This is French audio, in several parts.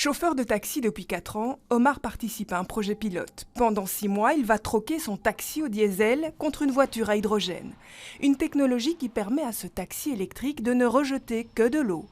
Chauffeur de taxi depuis 4 ans, Omar participe à un projet pilote. Pendant 6 mois, il va troquer son taxi au diesel contre une voiture à hydrogène. Une technologie qui permet à ce taxi électrique de ne rejeter que de l'eau.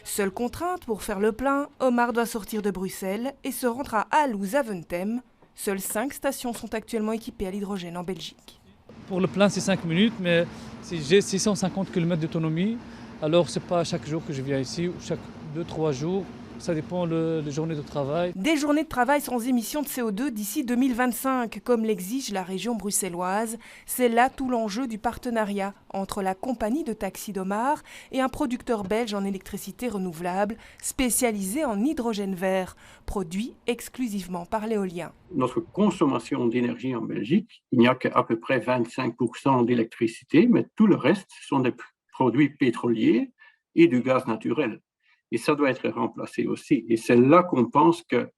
Seule contrainte pour faire le plein, Omar doit sortir de Bruxelles et se rendre à Halle ou Zaventem. Seules 5 stations sont actuellement équipées à l'hydrogène en Belgique. Pour le plein, c'est 5 minutes, mais si j'ai 650 km d'autonomie, alors c'est pas chaque jour que je viens ici, ou chaque 2-3 jours. Ça dépend des journées de travail. Des journées de travail sans émissions de CO2 d'ici 2025, comme l'exige la région bruxelloise. C'est là tout l'enjeu du partenariat entre la compagnie de taxi d'Omar et un producteur belge en électricité renouvelable spécialisé en hydrogène vert, produit exclusivement par l'éolien. Notre consommation d'énergie en Belgique, il n'y a qu'à peu près 25% d'électricité, mais tout le reste sont des produits pétroliers et du gaz naturel. Et ça doit être remplacé aussi. Et c'est là qu'on pense que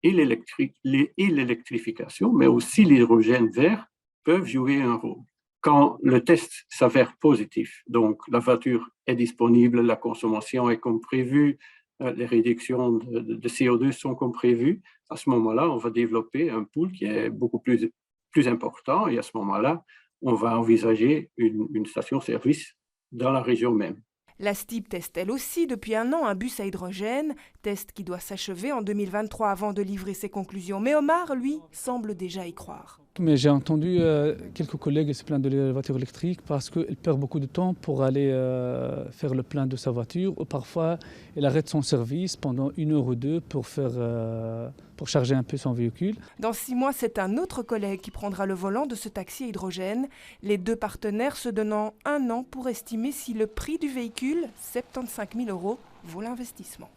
et l'électrification, mais aussi l'hydrogène vert peuvent jouer un rôle. Quand le test s'avère positif, donc la voiture est disponible, la consommation est comme prévu, les réductions de CO2 sont comme prévu, à ce moment-là, on va développer un pool qui est beaucoup plus important et à ce moment-là, on va envisager une station-service dans la région même. La STIB teste elle aussi depuis 1 an un bus à hydrogène, test qui doit s'achever en 2023 avant de livrer ses conclusions. Mais Omar, lui, semble déjà y croire. Mais j'ai entendu quelques collègues se plaindre de la voiture électrique parce qu'elle perd beaucoup de temps pour aller faire le plein de sa voiture. Ou parfois, elle arrête son service pendant 1 heure ou 2 pour charger un peu son véhicule. Dans 6 mois, c'est un autre collègue qui prendra le volant de ce taxi à hydrogène. Les 2 partenaires se donnant 1 an pour estimer si le prix du véhicule, 75 000 €, vaut l'investissement.